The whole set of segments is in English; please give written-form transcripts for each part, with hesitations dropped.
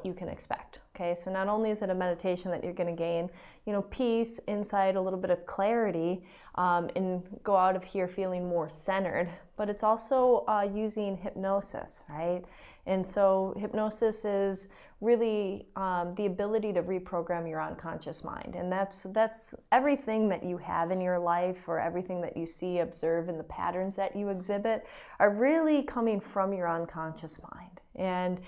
you can expect. Okay, so not only is it a meditation that you're going to gain, you know, peace, insight, a little bit of clarity, and go out of here feeling more centered, but it's also using hypnosis, right? And so hypnosis is really the ability to reprogram your unconscious mind. And that's everything that you have in your life, or everything that you see, observe, and the patterns that you exhibit are really coming from your unconscious mind. And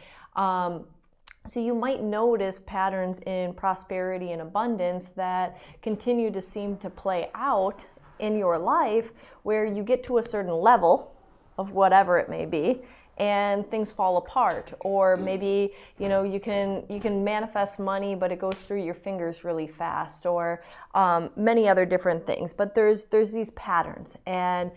so you might notice patterns in prosperity and abundance that continue to seem to play out in your life, where you get to a certain level of whatever it may be, and things fall apart. Or maybe, you know, you can manifest money, but it goes through your fingers really fast, or many other different things. But there's these patterns. And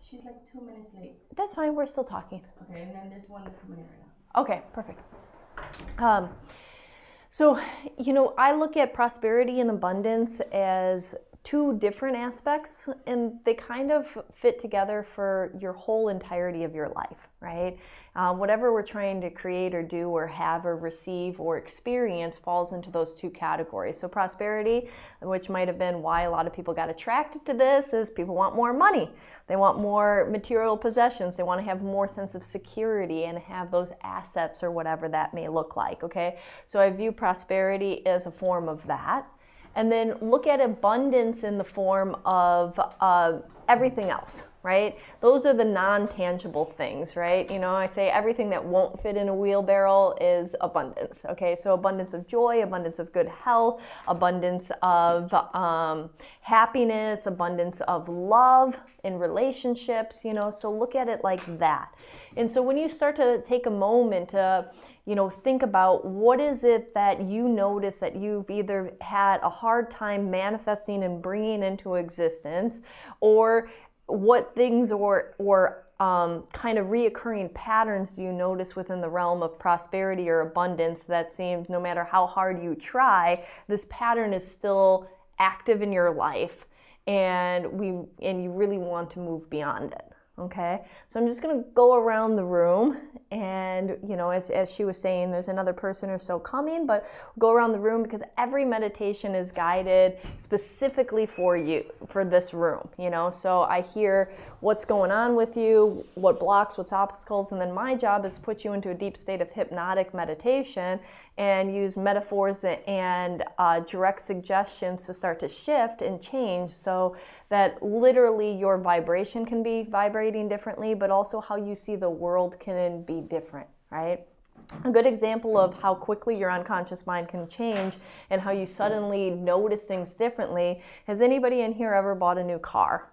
she's like 2 minutes late. That's fine, we're still talking. Okay, and then there's one that's coming in right now. Okay, perfect. So, you know, I look at prosperity and abundance as two different aspects, and they kind of fit together for your whole entirety of your life, right? Whatever we're trying to create or do or have or receive or experience falls into those two categories. So prosperity, which might have been why a lot of people got attracted to this, is people want more money. They want more material possessions. They want to have more sense of security and have those assets, or whatever that may look like, okay? So I view prosperity as a form of that. And then look at abundance in the form of everything else, right? Those are the non-tangible things, right? You know, I say everything that won't fit in a wheelbarrow is abundance, okay? So abundance of joy, abundance of good health, abundance of happiness, abundance of love in relationships, you know, so look at it like that. And so when you start to take a moment to, you know, think about what is it that you notice that you've either had a hard time manifesting and bringing into existence, or what things or kind of reoccurring patterns do you notice within the realm of prosperity or abundance that seems, no matter how hard you try, this pattern is still active in your life, and you really want to move beyond it. Okay, so I'm just going to go around the room, and, you know, as she was saying, there's another person or so coming, but go around the room because every meditation is guided specifically for you, for this room, you know. So I hear what's going on with you, what blocks, what's obstacles, and then my job is to put you into a deep state of hypnotic meditation and use metaphors and direct suggestions to start to shift and change, so that literally your vibration can be vibrating differently, but also how you see the world can be different, right? A good example of how quickly your unconscious mind can change and how you suddenly notice things differently. Has anybody in here ever bought a new car?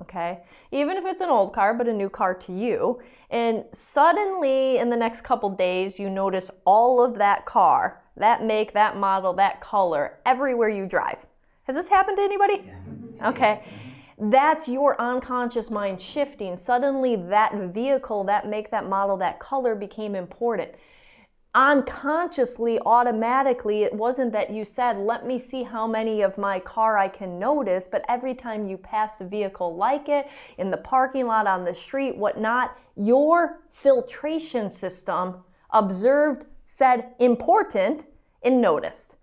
Okay, even if it's an old car, but a new car to you, and suddenly in the next couple days you notice all of that car, that make, that model, that color, everywhere you drive. Has this happened to anybody? Yeah. Okay, that's your unconscious mind shifting. Suddenly that vehicle, that make, that model, that color became important. Unconsciously, automatically, it wasn't that you said, let me see how many of my car I can notice, but every time you passed a vehicle like it, in the parking lot, on the street, whatnot, your filtration system observed, said important, and noticed.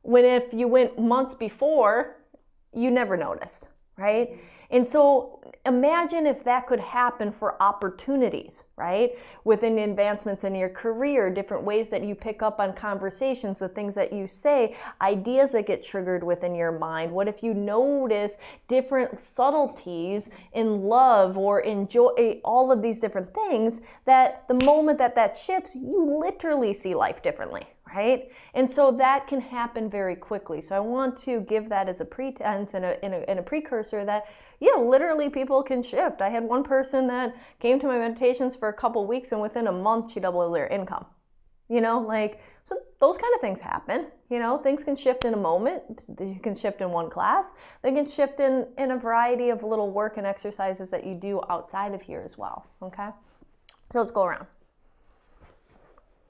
When if you went months before, you never noticed, right? And so imagine if that could happen for opportunities, right? Within advancements in your career, different ways that you pick up on conversations, the things that you say, ideas that get triggered within your mind. What if you notice different subtleties in love or in joy, all of these different things, that the moment that that shifts, you literally see life differently. Right? And so that can happen very quickly. So I want to give that as a pretense and a precursor that, yeah, literally people can shift. I had one person that came to my meditations for a couple weeks, and within a month she doubled their income. You know, like, so those kind of things happen. You know, things can shift in a moment. You can shift in one class. They can shift in a variety of little work and exercises that you do outside of here as well. Okay? So let's go around.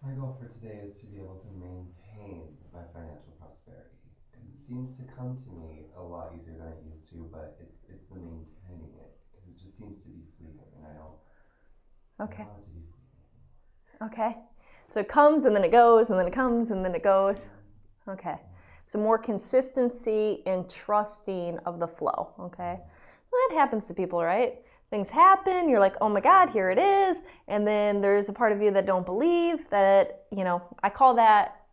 My goal for today is to be able to maintain my financial prosperity, because it seems to come to me a lot easier than it used to, but it's the maintaining it, because it just seems to be fleeting, and I don't Okay. I don't want it to be fleeting. Okay. So it comes and then it goes and then it comes and then it goes. Okay. So more consistency and trusting of the flow. Okay. Well, that happens to people, right? Things happen, you're like, oh my God, here it is. And then there's a part of you that don't believe that, I call that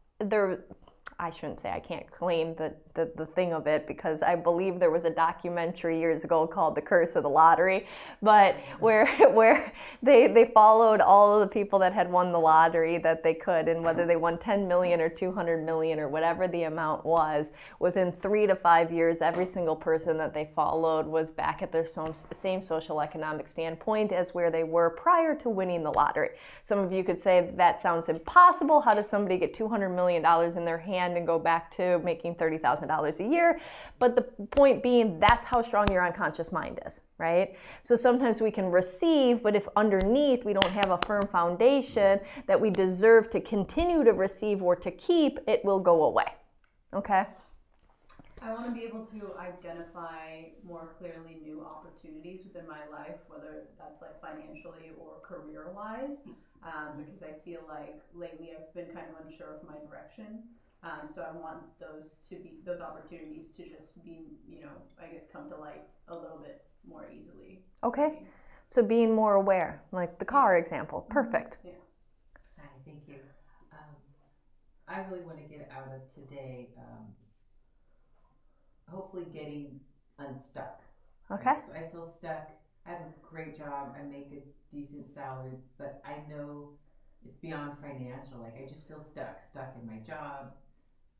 I shouldn't say, I can't claim the thing of it, because I believe there was a documentary years ago called The Curse of the Lottery, but where they followed all of the people that had won the lottery that they could, and whether they won 10 million or 200 million or whatever the amount was, within 3 to 5 years, every single person that they followed was back at their same social economic standpoint as where they were prior to winning the lottery. Some of you could say that sounds impossible. How does somebody get $200 million in their hand and go back to making $30,000 a year? But the point being, that's how strong your unconscious mind is, right? So sometimes we can receive, but if underneath we don't have a firm foundation that we deserve to continue to receive or to keep, it will go away. Okay? I want to be able to identify more clearly new opportunities within my life, whether that's like financially or career-wise, because I feel like lately I've been kind of unsure of my direction. So I want those opportunities to just be, I guess, come to light a little bit more easily. Okay. So being more aware, like the car example. Perfect. Yeah. Hi, thank you. I really want to get out of today, hopefully getting unstuck. Okay. Right? So I feel stuck. I have a great job. I make a decent salary, but I know it's beyond financial. Like I just feel stuck in my job,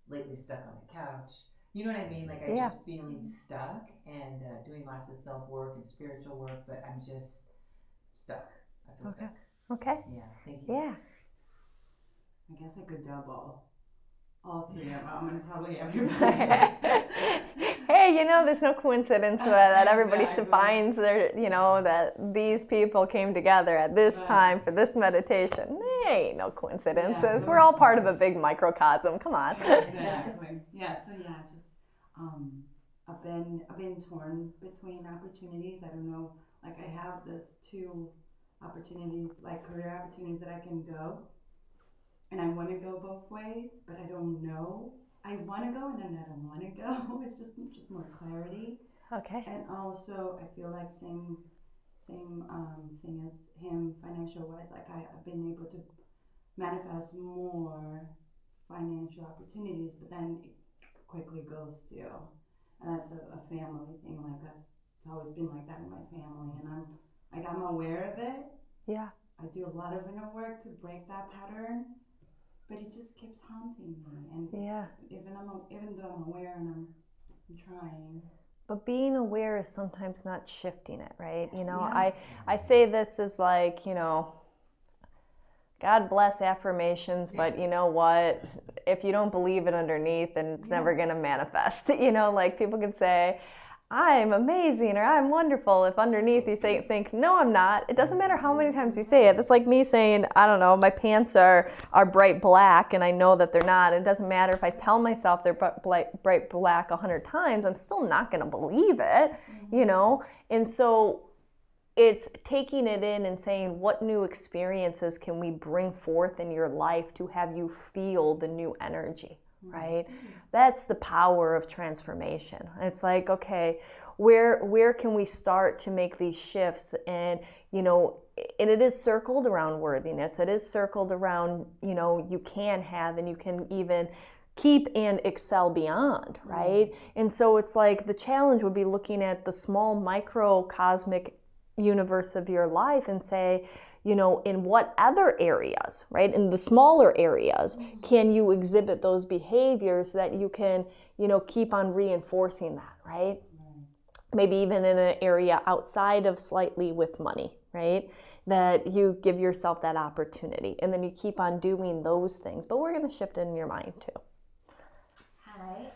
lately stuck on the couch. You know what I mean? Like I'm just feeling stuck and doing lots of self-work and spiritual work, but I'm just stuck. I feel stuck. Okay. Yeah, thank you. Yeah. I guess I could double all three of them and probably everybody. Hey, there's no coincidence that everybody finds their, that these people came together at this time for this meditation. Hey, ain't no coincidences. Yeah. We're all part of a big microcosm. Come on. Exactly. Yeah. So yeah, just I've been torn between opportunities. I don't know. Like I have this 2 opportunities, like career opportunities that I can go, and I want to go both ways, but I don't know. I want to go and then I don't want to go. It's just more clarity. Okay. And also, I feel like same thing as him, financial wise. Like I've been able to manifest more financial opportunities, but then it quickly goes still. And that's a family thing. Like it's always been like that in my family, and I'm aware of it. Yeah. I do a lot of inner work to break that pattern, but it just keeps haunting me. And Yeah. even though I'm aware and I'm trying. But being aware is sometimes not shifting it, right? Yeah. I say this as like, God bless affirmations, but you know what? If you don't believe it underneath, then it's never going to manifest. Like people can say, I'm amazing or I'm wonderful. If underneath you think, no, I'm not. It doesn't matter how many times you say it. It's like me saying, I don't know, my pants are bright black and I know that they're not. It doesn't matter if I tell myself they're bright black 100 times, I'm still not going to believe it, And so it's taking it in and saying, what new experiences can we bring forth in your life to have you feel the new energy? Right? That's the power of transformation. It's like, okay, where can we start to make these shifts? And, and it is circled around worthiness. It is circled around, you can have and you can even keep and excel beyond, right? And so it's like the challenge would be looking at the small microcosmic universe of your life and say, in what other areas, right, in the smaller areas, can you exhibit those behaviors that you can, keep on reinforcing that, right? Maybe even in an area outside of slightly with money, right? That you give yourself that opportunity and then you keep on doing those things. But we're going to shift it in your mind too. Hi,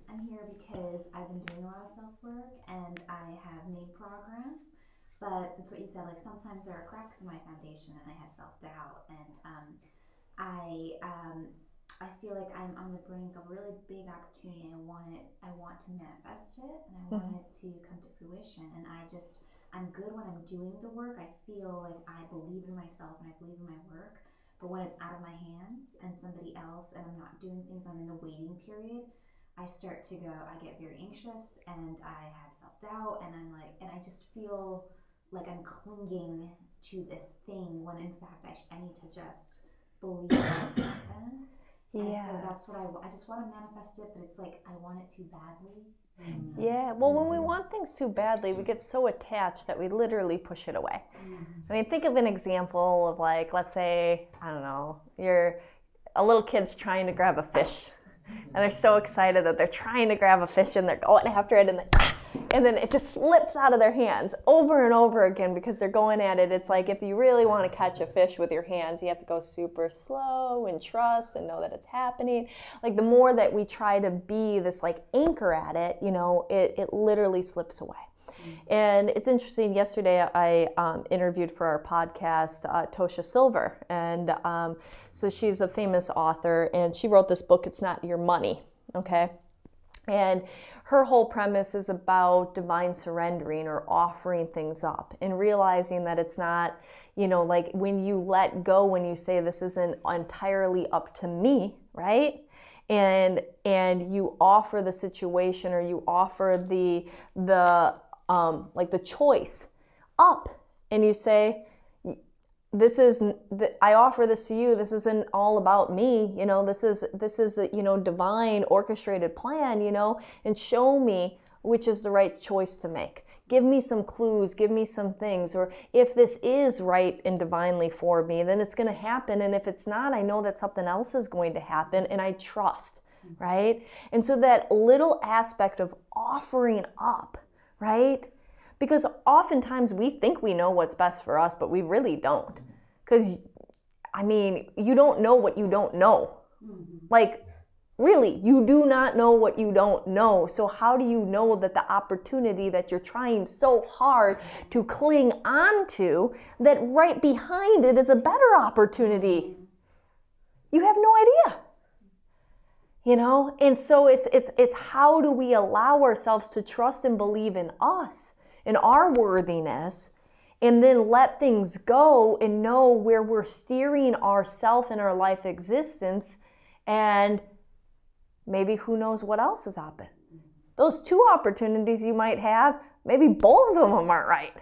I'm here because I've been doing a lot of self-work and I have made progress. But it's what you said, like sometimes there are cracks in my foundation and I have self-doubt, and I feel like I'm on the brink of a really big opportunity. I want to manifest it and I want it to come to fruition, and I'm good when I'm doing the work. I feel like I believe in myself and I believe in my work. But when it's out of my hands and somebody else and I'm not doing things, I'm in the waiting period, I get very anxious and I have self-doubt and I just feel like I'm clinging to this thing when in fact I need to just believe it will happen. And so that's what I just want to manifest it, but it's like I want it too badly. Yeah, well, when we want things too badly, we get so attached that we literally push it away. I mean, think of an example of like, let's say, I don't know, a little kid's trying to grab a fish. And they're so excited that they're trying to grab a fish and they're going after it and then it just slips out of their hands over and over again because they're going at it. It's like if you really want to catch a fish with your hands, you have to go super slow and trust and know that it's happening. Like the more that we try to be this like anchor at it, it literally slips away. And it's interesting, yesterday I interviewed for our podcast Tosha Silver, and so she's a famous author, and she wrote this book, It's Not Your Money, okay? And her whole premise is about divine surrendering or offering things up and realizing that it's not, like when you let go, when you say this isn't entirely up to me, right? And you offer the situation or you offer the choice up, and you say, I offer this to you. This isn't all about me. This is a, divine orchestrated plan, and show me which is the right choice to make. Give me some clues, give me some things, or if this is right and divinely for me, then it's going to happen. And if it's not, I know that something else is going to happen, and I trust, right? And so that little aspect of offering up, right? Because oftentimes we think we know what's best for us, but we really don't. Because, you don't know what you don't know. Like, really, you do not know what you don't know. So how do you know that the opportunity that you're trying so hard to cling on to, that right behind it is a better opportunity? You have no idea. And so it's how do we allow ourselves to trust and believe in us, in our worthiness, and then let things go and know where we're steering ourself and our life existence, and maybe who knows what else is happening. Those two opportunities you might have, maybe both of them aren't right.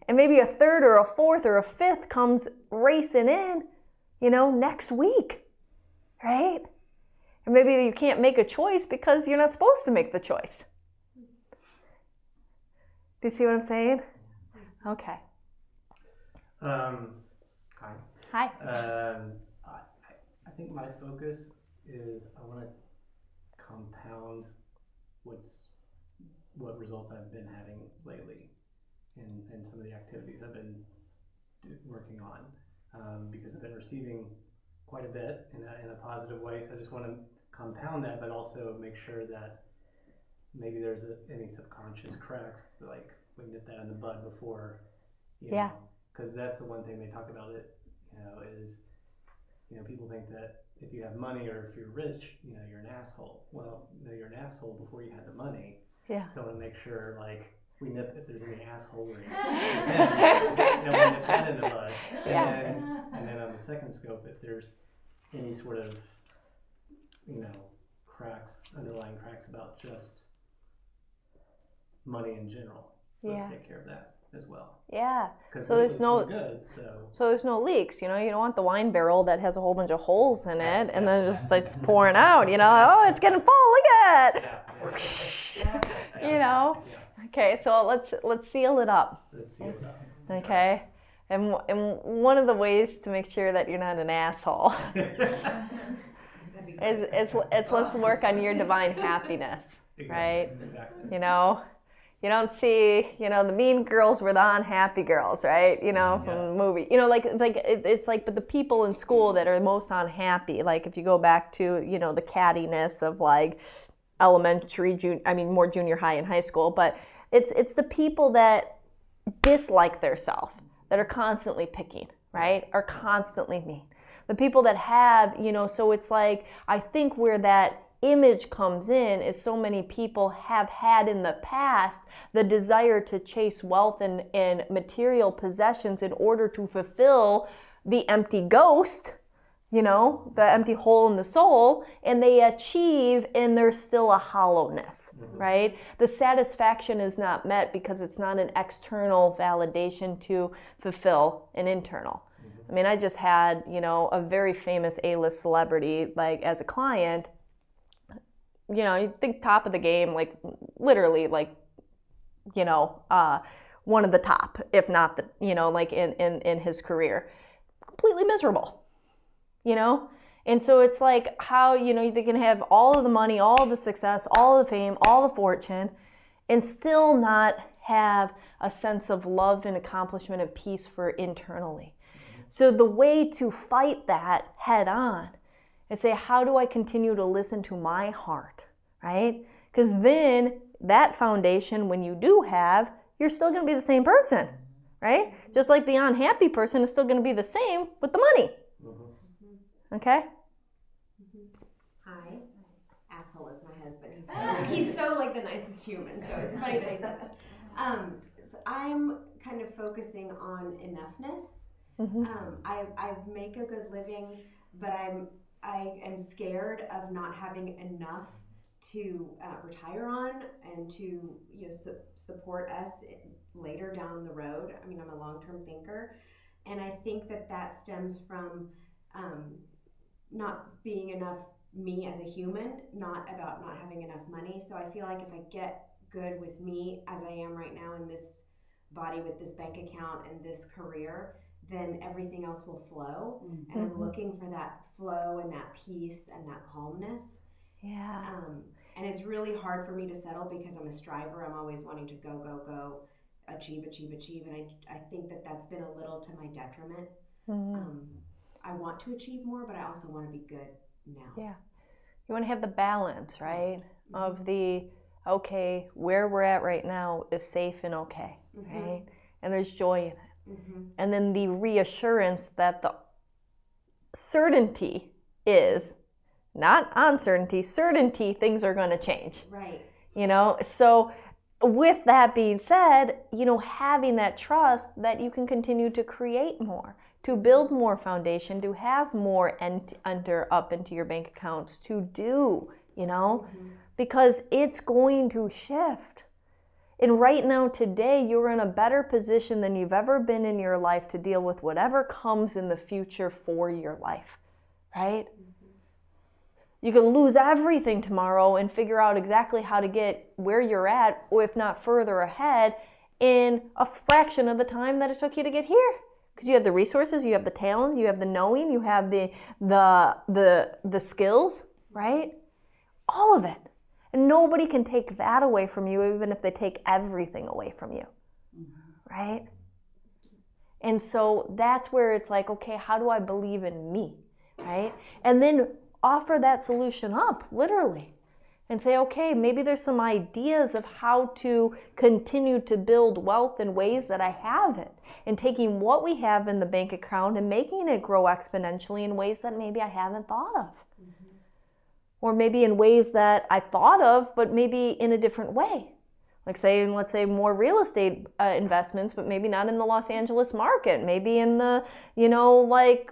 And maybe a third or a fourth or a fifth comes racing in, next week, right? And maybe you can't make a choice because you're not supposed to make the choice. Do you see what I'm saying? Okay. Hi. Hi. I think my focus is I want to compound what results I've been having lately in some of the activities I've been working on, because I've been receiving quite a bit in a positive way. So I just want to compound that, but also make sure that maybe there's any subconscious cracks, like we nip that in the bud before, because that's the one thing they talk about it, is, people think that if you have money or if you're rich, you're an asshole. Well, no, you're an asshole before you had the money. Yeah. So I want to make sure, like, we nip if there's any assholery. Then we nip that in the bud. And then on the second scope, if there's any sort of, underlying cracks about just money in general, let's take care of that as well. Yeah. So there's there's no leaks. You don't want the wine barrel that has a whole bunch of holes in it, and then it's pouring out. Oh, it's getting full. Look at it. Okay, so let's seal it up. Okay. And one of the ways to make sure that you're not an asshole is let's work on your divine happiness, right? Exactly. You don't see, the mean girls were the unhappy girls, right? From the movie. It's like, but the people in school that are most unhappy, like if you go back to, the cattiness of like elementary, more junior high and high school, but it's the people that dislike their self, that are constantly picking, right? Are constantly mean. The people that have, so it's like, I think where that image comes in is so many people have had in the past the desire to chase wealth and material possessions in order to fulfill the empty ghost, you know, the empty hole in the soul, and they achieve and there's still a hollowness, right? The satisfaction is not met because it's not an external validation to fulfill an internal. I mean, I just had, you know, a very famous A-list celebrity, like, as a client. You know, you think top of the game, like, literally, like, you know, one of the top, if not the, you know, like, in his career. Completely miserable, you know? And so it's like how, you know, they can have all of the money, all of the success, all of the fame, all the fortune, and still not have a sense of love and accomplishment and peace for internally. So the way to fight that head on is say, how do I continue to listen to my heart, right? Because then that foundation, when you do have, you're still going to be the same person, right? Just like the unhappy person is still going to be the same with the money. Okay? Hi. Asshole is my husband. He's so like the nicest human, so it's funny that he said that. So I'm kind of focusing on enoughness. I make a good living, but I am scared of not having enough to retire on and to, you know, support us later down the road. I mean, I'm a long-term thinker, and I think that stems from not being enough me as a human, not about not having enough money. So I feel like if I get good with me as I am right now in this body with this bank account and this career, then everything else will flow. And I'm looking for that flow and that peace and that calmness. Yeah. And it's really hard for me to settle because I'm a striver. I'm always wanting to go, achieve. And I think that that's been a little to my detriment. I want to achieve more, but I also want to be good now. Yeah. You want to have the balance, right? Of the, okay, where we're at right now is safe and okay, right? And there's joy in it. And then the reassurance that the certainty is not uncertainty, certainty things are going to change. Right. You know, so with that being said, you know, having that trust that you can continue to create more, to build more foundation, to have more enter up into your bank accounts, to do, you know, because it's going to shift. And right now, today, you're in a better position than you've ever been in your life to deal with whatever comes in the future for your life, right? You can lose everything tomorrow and figure out exactly how to get where you're at, or if not further ahead, in a fraction of the time that it took you to get here. Because you have the resources, you have the talent, you have the knowing, you have the skills, right? All of it. And nobody can take that away from you, even if they take everything away from you, right? And so that's where it's like, okay, how do I believe in me, right? And then offer that solution up, literally, and say, okay, maybe there's some ideas of how to continue to build wealth in ways that I haven't, and taking what we have in the bank account and making it grow exponentially in ways that maybe I haven't thought of. Or maybe in ways that I thought of, but maybe in a different way. Like let's say more real estate investments, but maybe not in the Los Angeles market. Maybe in the, you know, like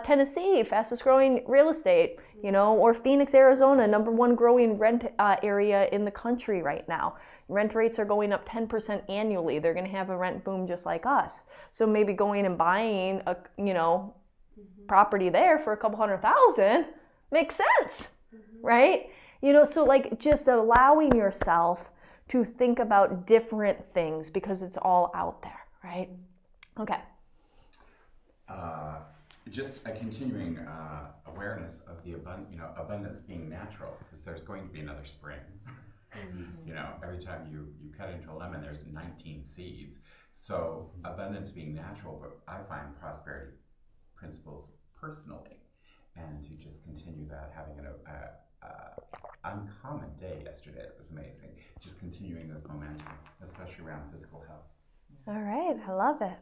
Tennessee, fastest growing real estate, you know, or Phoenix, Arizona, #1 growing rent area in the country right now. Rent rates are going up 10% annually. They're going to have a rent boom just like us. So maybe going and buying a, you know, property there for a couple $100,000 makes sense, right? You know, so like just allowing yourself to think about different things because it's all out there, right? Okay. Just a continuing awareness of the abundance being natural, because there's going to be another spring. You know, every time you cut into a lemon, there's 19 seeds. So abundance being natural, but I find prosperity principles personally, and to just continue that, having an uncommon day yesterday. It was amazing. Just continuing this momentum, especially around physical health. All right, I love it.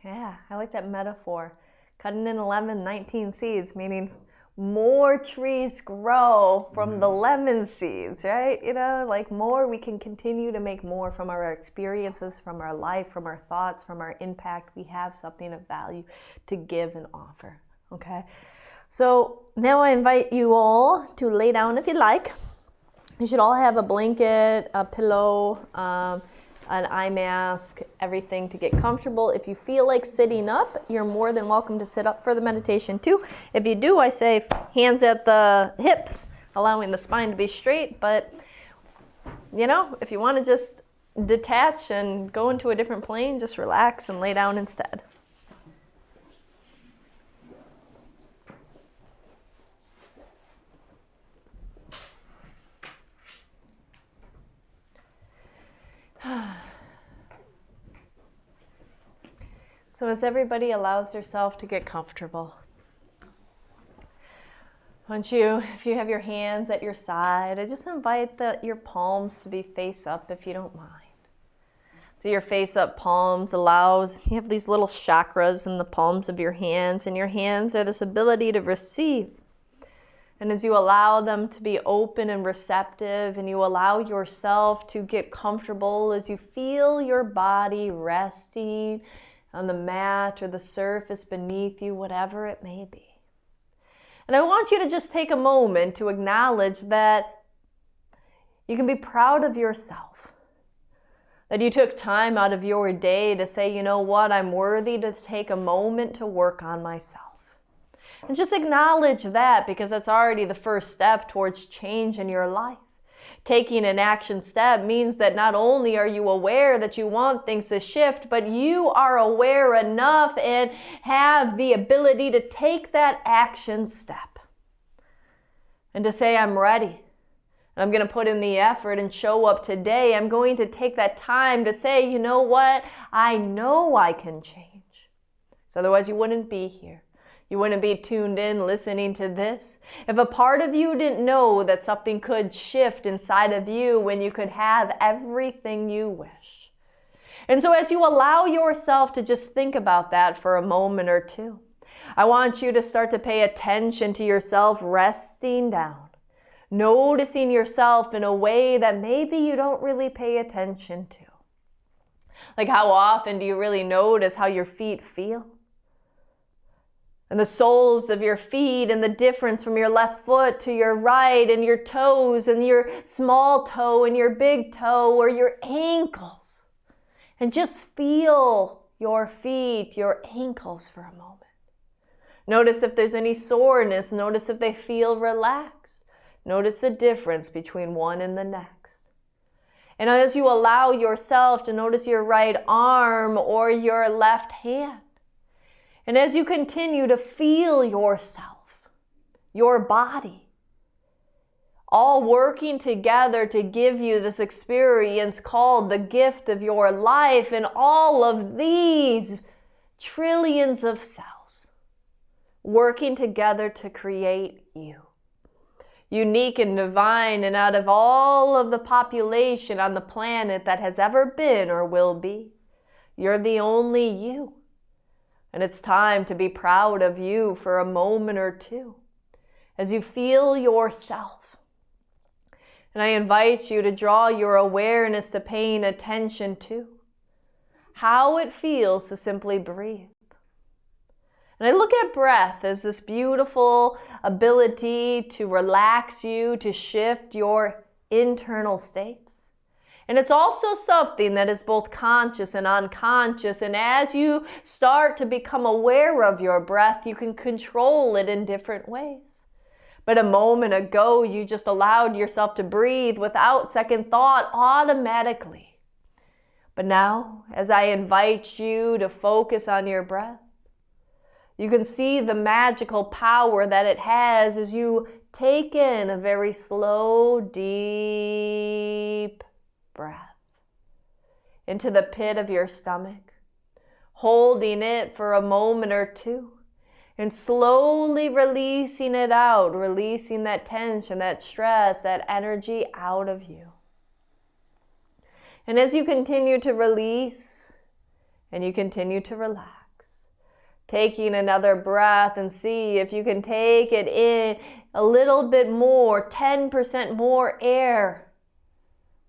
Yeah, I like that metaphor. Cutting in a lemon, 19 seeds, meaning more trees grow from the lemon seeds, right? You know, like more, we can continue to make more from our experiences, from our life, from our thoughts, from our impact. We have something of value to give and offer, okay? So now I invite you all to lay down if you like. You should all have a blanket, a pillow, an eye mask, everything to get comfortable. If you feel like sitting up, you're more than welcome to sit up for the meditation too. If you do, I say hands at the hips, allowing the spine to be straight. But, you know, if you want to just detach and go into a different plane, just relax and lay down instead. So as everybody allows herself to get comfortable, if you have your hands at your side, I just invite your palms to be face up if you don't mind. So your face up palms you have these little chakras in the palms of your hands, and your hands are this ability to receive. And as you allow them to be open and receptive, and you allow yourself to get comfortable as you feel your body resting on the mat or the surface beneath you, whatever it may be. And I want you to just take a moment to acknowledge that you can be proud of yourself. That you took time out of your day to say, you know what, I'm worthy to take a moment to work on myself. And just acknowledge that, because that's already the first step towards change in your life. Taking an action step means that not only are you aware that you want things to shift, but you are aware enough and have the ability to take that action step. And to say, I'm ready. And I'm going to put in the effort and show up today. I'm going to take that time to say, you know what? I know I can change. So otherwise you wouldn't be here. You wouldn't be tuned in listening to this. If a part of you didn't know that something could shift inside of you when you could have everything you wish. And so as you allow yourself to just think about that for a moment or two, I want you to start to pay attention to yourself resting down, noticing yourself in a way that maybe you don't really pay attention to. Like, how often do you really notice how your feet feel? And the soles of your feet, and the difference from your left foot to your right, and your toes, and your small toe, and your big toe, or your ankles. And just feel your feet, your ankles for a moment. Notice if there's any soreness. Notice if they feel relaxed. Notice the difference between one and the next. And as you allow yourself to notice your right arm or your left hand, and as you continue to feel yourself, your body, all working together to give you this experience called the gift of your life, and all of these trillions of cells working together to create you. Unique and divine, and out of all of the population on the planet that has ever been or will be, you're the only you. And it's time to be proud of you for a moment or two as you feel yourself. And I invite you to draw your awareness to paying attention to how it feels to simply breathe. And I look at breath as this beautiful ability to relax you, to shift your internal states. And it's also something that is both conscious and unconscious. And as you start to become aware of your breath, you can control it in different ways. But a moment ago, you just allowed yourself to breathe without second thought automatically. But now, as I invite you to focus on your breath, you can see the magical power that it has as you take in a very slow, deep breath into the pit of your stomach, holding it for a moment or two, and slowly releasing it out, releasing that tension, that stress, that energy out of you. And as you continue to release and you continue to relax, Taking another breath and see if you can take it in a little bit more, 10% more air.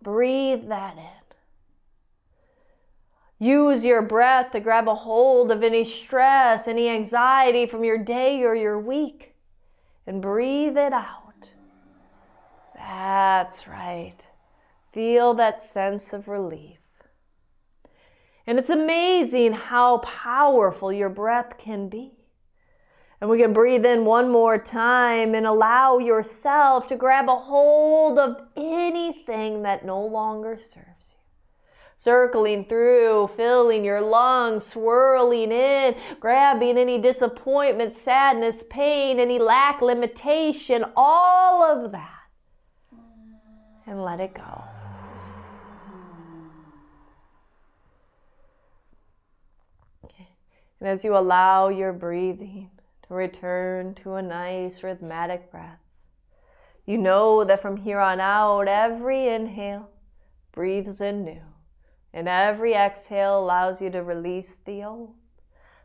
Breathe that in. Use your breath to grab a hold of any stress, any anxiety from your day or your week, and breathe it out. That's right. Feel that sense of relief. And it's amazing how powerful your breath can be. And we can breathe in one more time and allow yourself to grab a hold of anything that no longer serves you. Circling through, filling your lungs, swirling in, grabbing any disappointment, sadness, pain, any lack, limitation, all of that. And let it go. Okay. And as you allow your breathing to return to a nice rhythmic breath, you know that from here on out, every inhale breathes in new, and every exhale allows you to release the old.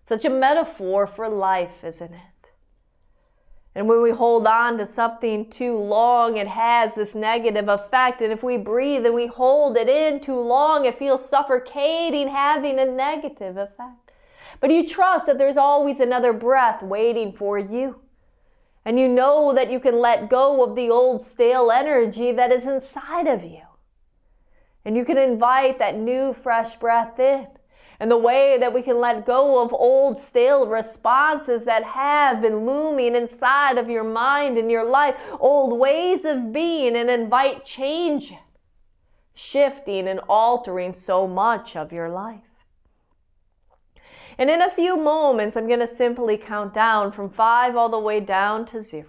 Such a metaphor for life, isn't it? And when we hold on to something too long, it has this negative effect. And if we breathe and we hold it in too long, it feels suffocating, having a negative effect. But you trust that there's always another breath waiting for you. And you know that you can let go of the old stale energy that is inside of you. And you can invite that new fresh breath in. And the way that we can let go of old stale responses that have been looming inside of your mind and your life, old ways of being, and invite change, shifting and altering so much of your life. And in a few moments, I'm going to simply count down from 5 all the way down to 0.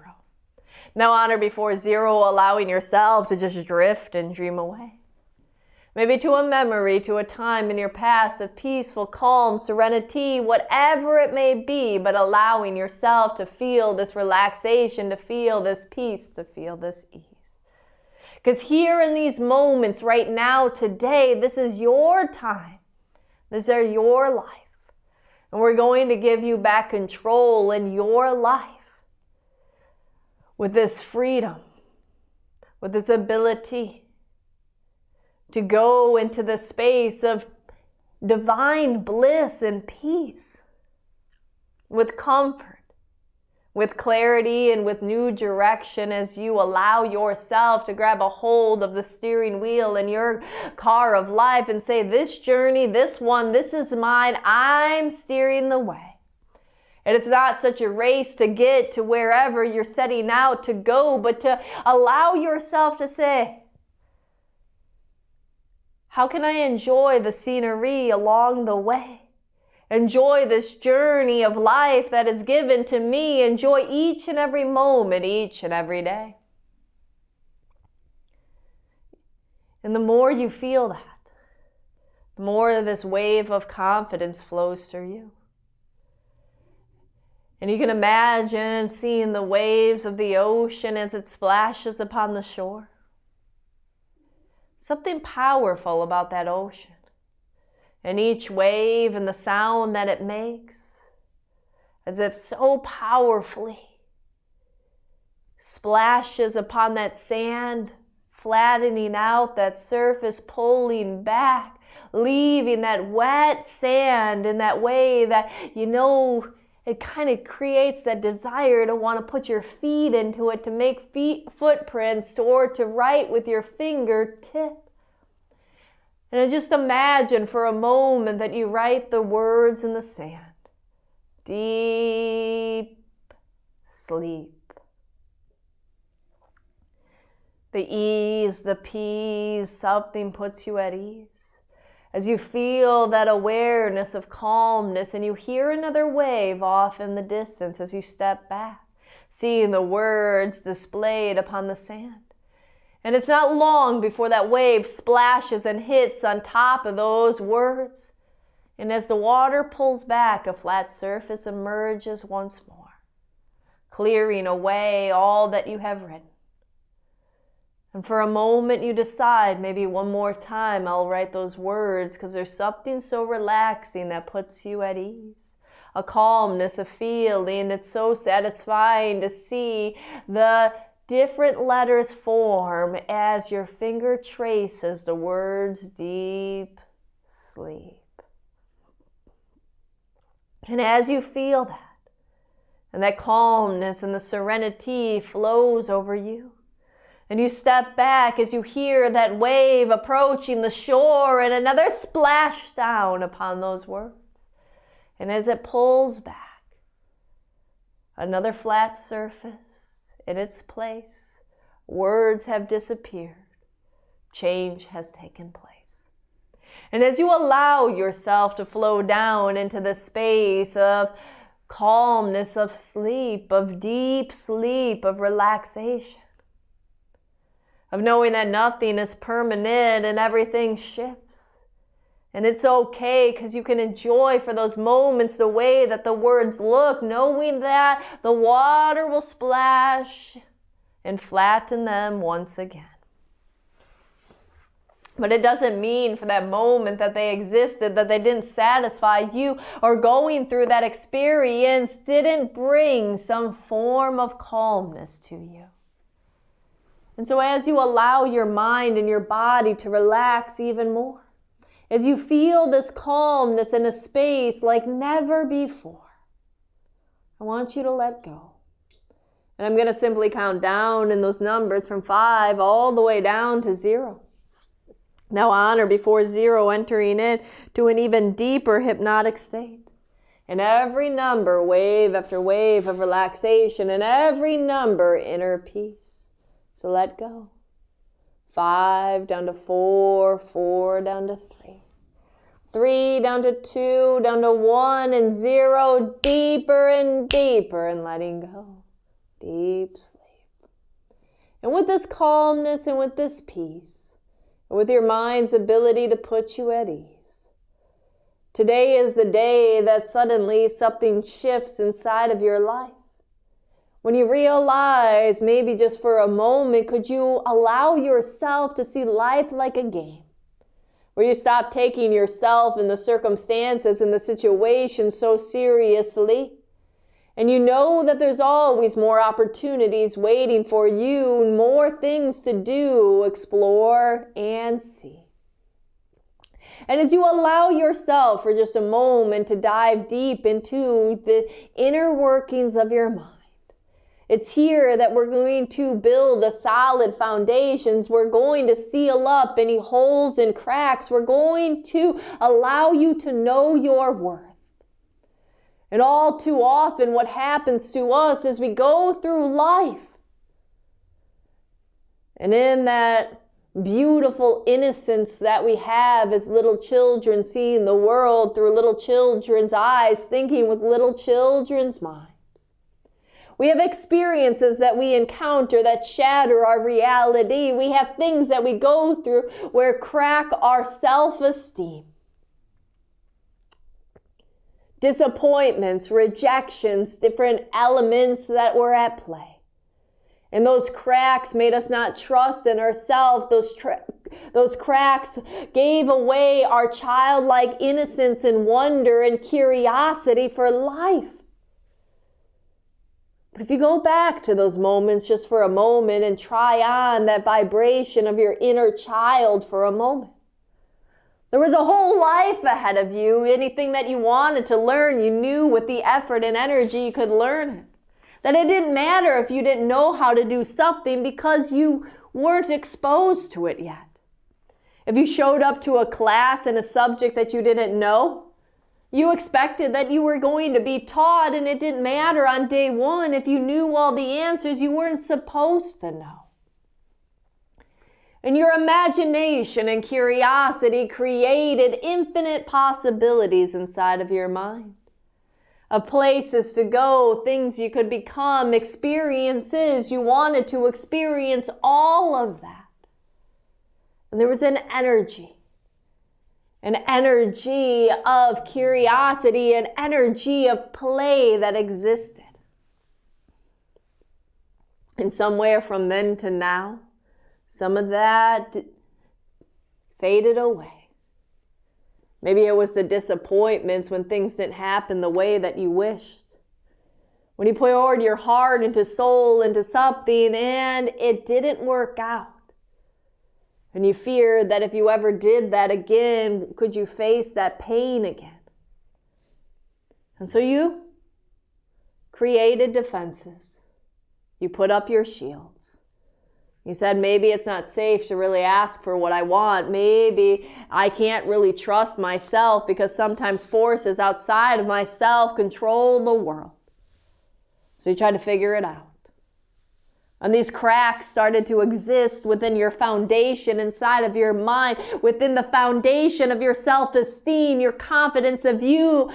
Now honor before 0, allowing yourself to just drift and dream away. Maybe to a memory, to a time in your past of peaceful, calm, serenity, whatever it may be, but allowing yourself to feel this relaxation, to feel this peace, to feel this ease. Because here in these moments, right now, today, this is your time. These are your life. And we're going to give you back control in your life with this freedom, with this ability to go into the space of divine bliss and peace, with comfort, with clarity, and with new direction as you allow yourself to grab a hold of the steering wheel in your car of life and say, this journey, this one, this is mine, I'm steering the way. And it's not such a race to get to wherever you're setting out to go, but to allow yourself to say, how can I enjoy the scenery along the way? Enjoy this journey of life that is given to me. Enjoy each and every moment, each and every day. And the more you feel that, the more this wave of confidence flows through you. And you can imagine seeing the waves of the ocean as it splashes upon the shore. Something powerful about that ocean. And each wave and the sound that it makes, as if so powerfully splashes upon that sand, flattening out that surface, pulling back, leaving that wet sand in that way that, you know, it kind of creates that desire to want to put your feet into it, to make footprints, or to write with your fingertip. And just imagine for a moment that you write the words in the sand. Deep sleep. The ease, the peace, something puts you at ease. As you feel that awareness of calmness and you hear another wave off in the distance as you step back, seeing the words displayed upon the sand. And it's not long before that wave splashes and hits on top of those words. And as the water pulls back, a flat surface emerges once more, clearing away all that you have written. And for a moment you decide, maybe one more time I'll write those words because there's something so relaxing that puts you at ease. a calmness, a feeling that's so satisfying to see the different letters form as your finger traces the words deep sleep. And as you feel that, and that calmness and the serenity flows over you, and you step back as you hear that wave approaching the shore and another splash down upon those words. And as it pulls back, another flat surface in its place, words have disappeared, change has taken place. And as you allow yourself to flow down into the space of calmness, of sleep, of deep sleep, of relaxation, of knowing that nothing is permanent and everything shifts. And it's okay because you can enjoy for those moments the way that the words look, knowing that the water will splash and flatten them once again. But it doesn't mean for that moment that they existed, that they didn't satisfy you, or going through that experience didn't bring some form of calmness to you. And so as you allow your mind and your body to relax even more, as you feel this calmness in a space like never before, I want you to let go. And I'm going to simply count down in those numbers from 5 all the way down to 0. Now honor before 0, entering in to an even deeper hypnotic state. And every number, wave after wave of relaxation, and every number, inner peace. So let go. 5 down to 4, 4 down to 3. 3 down to 2, down to 1, and 0, deeper and deeper, and letting go. Deep sleep. And with this calmness and with this peace, with your mind's ability to put you at ease. Today is the day that suddenly something shifts inside of your life. When you realize, maybe just for a moment, could you allow yourself to see life like a game? Where you stop taking yourself and the circumstances and the situation so seriously. And you know that there's always more opportunities waiting for you, more things to do, explore, and see. And as you allow yourself for just a moment to dive deep into the inner workings of your mind, it's here that we're going to build a solid foundations. We're going to seal up any holes and cracks. We're going to allow you to know your worth. And all too often what happens to us is we go through life. And in that beautiful innocence that we have as little children, seeing the world through little children's eyes, thinking with little children's minds, we have experiences that we encounter that shatter our reality. We have things that we go through where crack our self-esteem. Disappointments, rejections, different elements that were at play. And those cracks made us not trust in ourselves. Those cracks gave away our childlike innocence and wonder and curiosity for life. But if you go back to those moments just for a moment and try on that vibration of your inner child for a moment, there was a whole life ahead of you. Anything that you wanted to learn, you knew with the effort and energy you could learn it. That it didn't matter if you didn't know how to do something because you weren't exposed to it yet. If you showed up to a class in a subject that you didn't know, you expected that you were going to be taught, and it didn't matter on day 1 if you knew all the answers. You weren't supposed to know. And your imagination and curiosity created infinite possibilities inside of your mind. Of places to go, things you could become, experiences you wanted to experience, all of that. And there was an energy of curiosity, an energy of play that existed. And somewhere from then to now, some of that faded away. Maybe it was the disappointments when things didn't happen the way that you wished. When you poured your heart into soul, into something, and it didn't work out. And you feared that if you ever did that again, could you face that pain again? And so you created defenses. You put up your shields. You said, maybe it's not safe to really ask for what I want. Maybe I can't really trust myself because sometimes forces outside of myself control the world. So you tried to figure it out. And these cracks started to exist within your foundation, inside of your mind, within the foundation of your self-esteem, your confidence of you,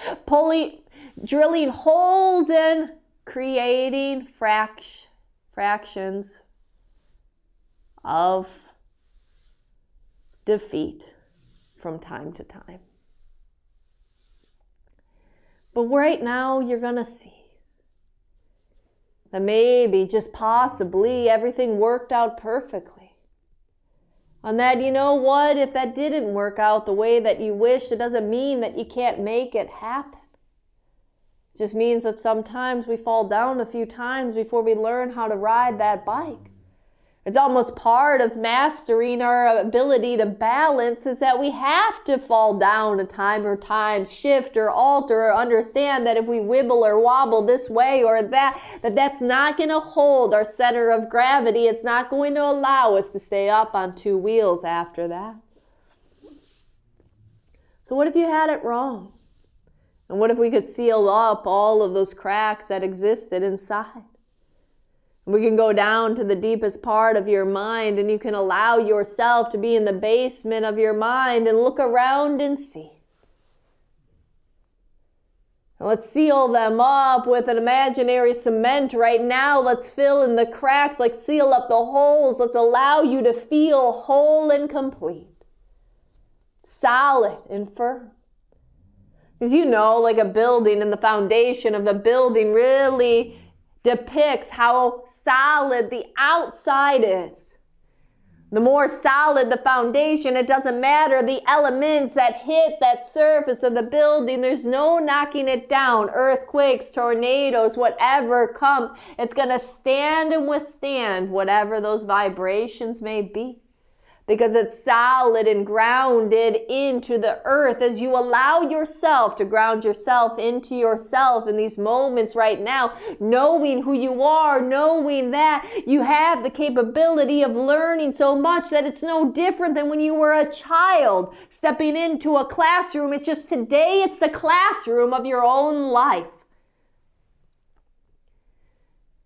drilling holes in, creating fractions of defeat from time to time. But right now, you're going to see that maybe, just possibly, everything worked out perfectly. And that, you know what, if that didn't work out the way that you wished, it doesn't mean that you can't make it happen. It just means that sometimes we fall down a few times before we learn how to ride that bike. It's almost part of mastering our ability to balance is that we have to fall down a time or times, shift or alter or understand that if we wibble or wobble this way or that's not going to hold our center of gravity. It's not going to allow us to stay up on two wheels after that. So what if you had it wrong? And what if we could seal up all of those cracks that existed inside? We can go down to the deepest part of your mind and you can allow yourself to be in the basement of your mind and look around and see. And let's seal them up with an imaginary cement right now. Let's fill in the cracks, like seal up the holes. Let's allow you to feel whole and complete. Solid and firm. Because you know, like a building, and the foundation of the building really depicts how solid the outside is. The more solid the foundation, it doesn't matter the elements that hit that surface of the building. There's no knocking it down. Earthquakes, tornadoes, whatever comes, it's going to stand and withstand whatever those vibrations may be. Because it's solid and grounded into the earth. As you allow yourself to ground yourself into yourself in these moments right now, knowing who you are, knowing that you have the capability of learning so much that it's no different than when you were a child stepping into a classroom. It's just today it's the classroom of your own life.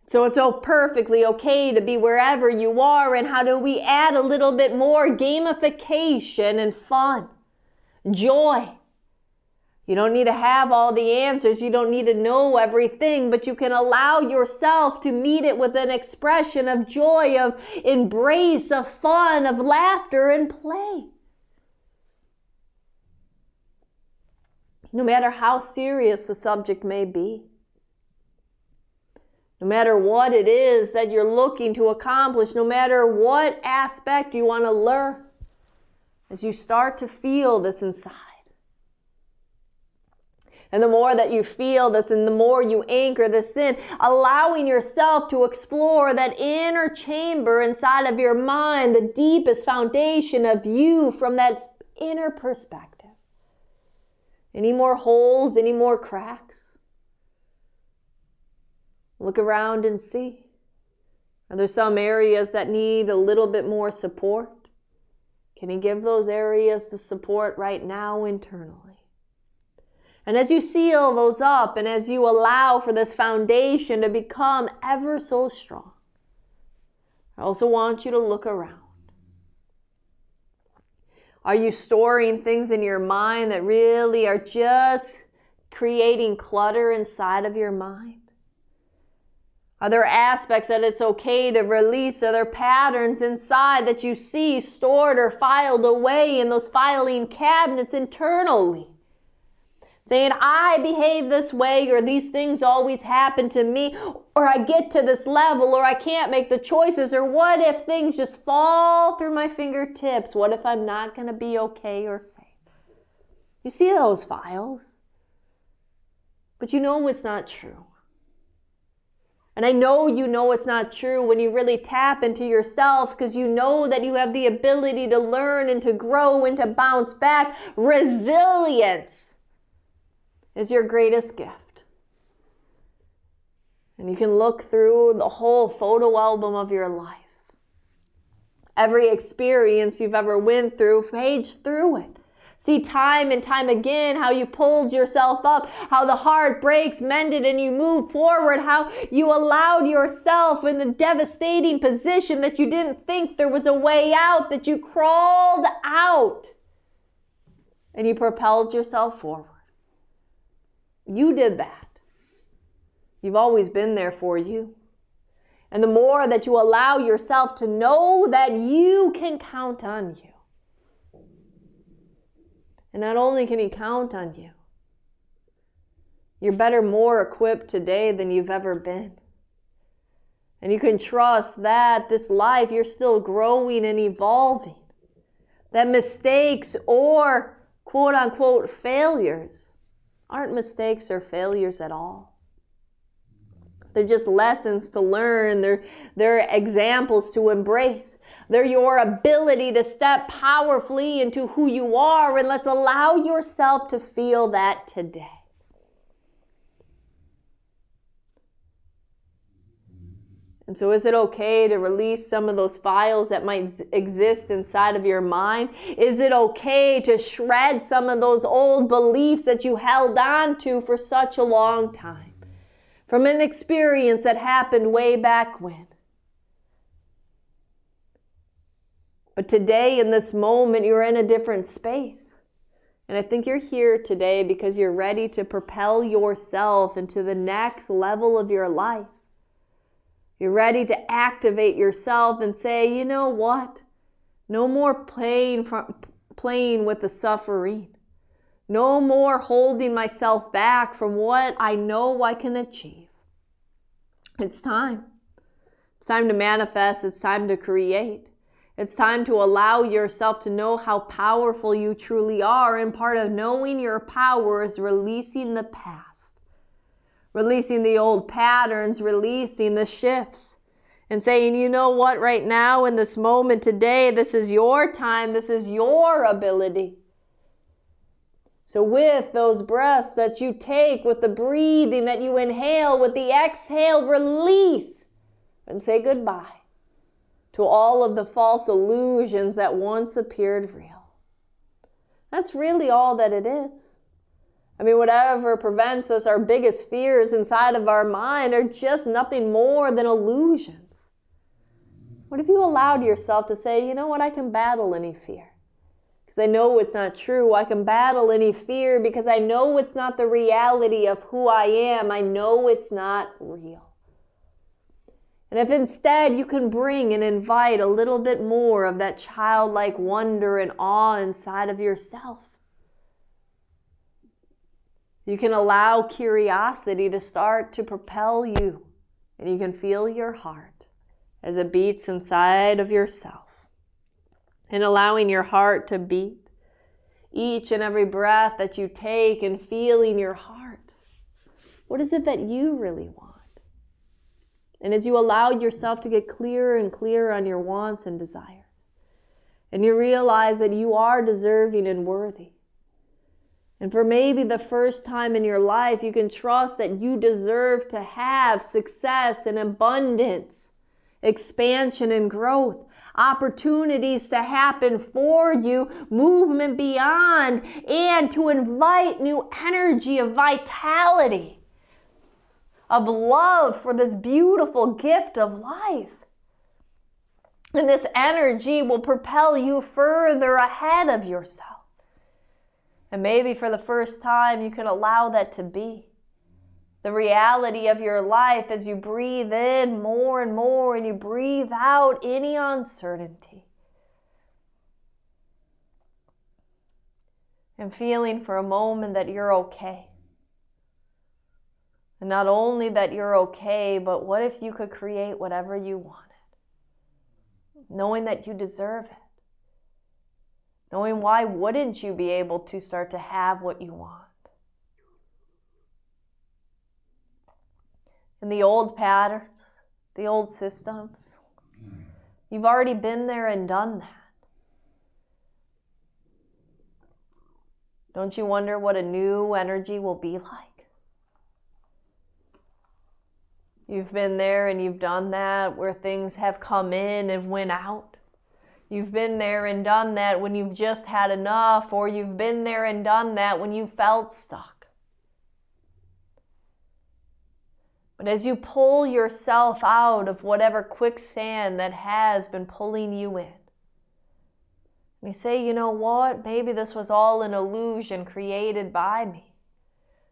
So it's so perfectly okay to be wherever you are. And how do we add a little bit more gamification and fun, joy? You don't need to have all the answers. You don't need to know everything, but you can allow yourself to meet it with an expression of joy, of embrace, of fun, of laughter and play. No matter how serious the subject may be. No matter what it is that you're looking to accomplish, no matter what aspect you want to learn, as you start to feel this inside. And the more that you feel this and the more you anchor this in, allowing yourself to explore that inner chamber inside of your mind, the deepest foundation of you from that inner perspective. Any more holes, any more cracks? Look around and see. Are there some areas that need a little bit more support? Can you give those areas the support right now internally? And as you seal those up and as you allow for this foundation to become ever so strong, I also want you to look around. Are you storing things in your mind that really are just creating clutter inside of your mind? Are there aspects that it's okay to release? Are there patterns inside that you see stored or filed away in those filing cabinets internally? Saying, I behave this way, or these things always happen to me, or I get to this level, or I can't make the choices, or what if things just fall through my fingertips? What if I'm not going to be okay or safe? You see those files, but you know it's not true. And I know you know it's not true when you really tap into yourself, because you know that you have the ability to learn and to grow and to bounce back. Resilience is your greatest gift. And you can look through the whole photo album of your life. Every experience you've ever went through, page through it. See time and time again how you pulled yourself up, how the heart breaks, mended, and you move forward, how you allowed yourself in the devastating position that you didn't think there was a way out, that you crawled out and you propelled yourself forward. You did that. You've always been there for you. And the more that you allow yourself to know that you can count on you. And not only can he count on you, you're better, more equipped today than you've ever been. And you can trust that this life, you're still growing and evolving. That mistakes or quote unquote failures aren't mistakes or failures at all. They're just lessons to learn. They're examples to embrace. They're your ability to step powerfully into who you are, and let's allow yourself to feel that today. And so is it okay to release some of those files that might exist inside of your mind? Is it okay to shred some of those old beliefs that you held on to for such a long time? From an experience that happened way back when. But today, in this moment, you're in a different space. And I think you're here today because you're ready to propel yourself into the next level of your life. You're ready to activate yourself and say, you know what? No more playing with the suffering. No more holding myself back from what I know I can achieve. It's time. It's time to manifest. It's time to create. It's time to allow yourself to know how powerful you truly are. And part of knowing your power is releasing the past. Releasing the old patterns, releasing the shifts. And saying, you know what, right now in this moment today, this is your time. This is your ability. So with those breaths that you take, with the breathing that you inhale, with the exhale, release and say goodbye to all of the false illusions that once appeared real. That's really all that it is. I mean, whatever prevents us, our biggest fears inside of our mind are just nothing more than illusions. What if you allowed yourself to say, you know what, I can battle any fear? Because I know it's not true. I can battle any fear because I know it's not the reality of who I am. I know it's not real. And if instead you can bring and invite a little bit more of that childlike wonder and awe inside of yourself, you can allow curiosity to start to propel you, and you can feel your heart as it beats inside of yourself. And allowing your heart to beat each and every breath that you take, and feeling your heart. What is it that you really want? And as you allow yourself to get clearer and clearer on your wants and desires, and you realize that you are deserving and worthy. And for maybe the first time in your life, you can trust that you deserve to have success and abundance, expansion and growth. Opportunities to happen for you, movement beyond, and to invite new energy of vitality, of love for this beautiful gift of life. And this energy will propel you further ahead of yourself. And maybe for the first time, you can allow that to be the reality of your life as you breathe in more and more and you breathe out any uncertainty. And feeling for a moment that you're okay. And not only that you're okay, but what if you could create whatever you wanted? Knowing that you deserve it. Knowing why wouldn't you be able to start to have what you want? And the old patterns, the old systems, you've already been there and done that. Don't you wonder what a new energy will be like? You've been there and you've done that where things have come in and went out. You've been there and done that when you've just had enough, or you've been there and done that when you felt stuck. But as you pull yourself out of whatever quicksand that has been pulling you in, you say, you know what, maybe this was all an illusion created by me.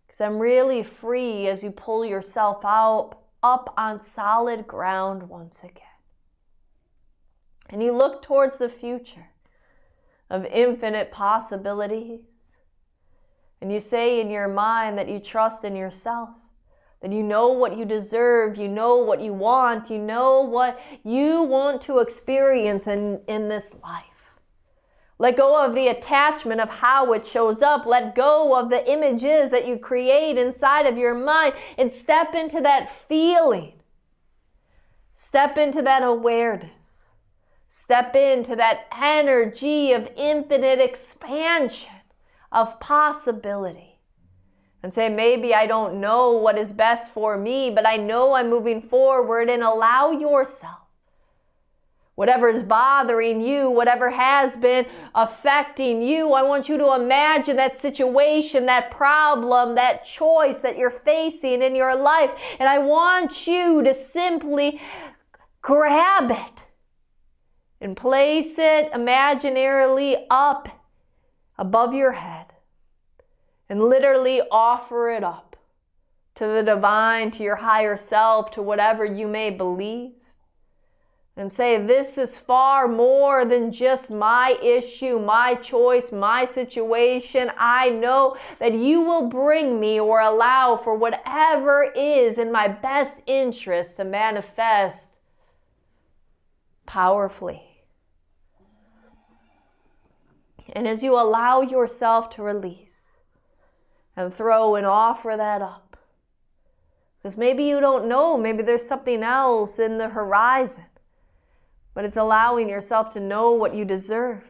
Because I'm really free as you pull yourself out up on solid ground once again. And you look towards the future of infinite possibilities. And you say in your mind that you trust in yourself, that you know what you deserve, you know what you want, you know what you want to experience in this life. Let go of the attachment of how it shows up. Let go of the images that you create inside of your mind and step into that feeling. Step into that awareness. Step into that energy of infinite expansion, of possibility. And say, maybe I don't know what is best for me, but I know I'm moving forward, and allow yourself. Whatever is bothering you, whatever has been affecting you, I want you to imagine that situation, that problem, that choice that you're facing in your life. And I want you to simply grab it and place it imaginarily up above your head and literally offer it up to the divine, to your higher self, to whatever you may believe. And say, this is far more than just my issue, my choice, my situation. I know that you will bring me or allow for whatever is in my best interest to manifest powerfully. And as you allow yourself to release and throw and offer that up, because maybe you don't know, maybe there's something else in the horizon. But it's allowing yourself to know what you deserve,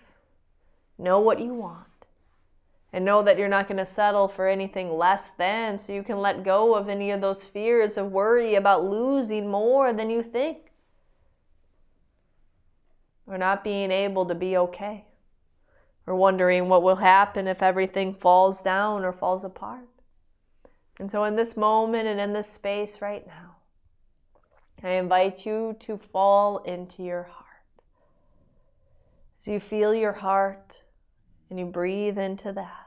know what you want, and know that you're not going to settle for anything less than, so you can let go of any of those fears of worry about losing more than you think, or not being able to be okay, or wondering what will happen if everything falls down or falls apart. And so in this moment and in this space right now, I invite you to fall into your heart. As you feel your heart and you breathe into that,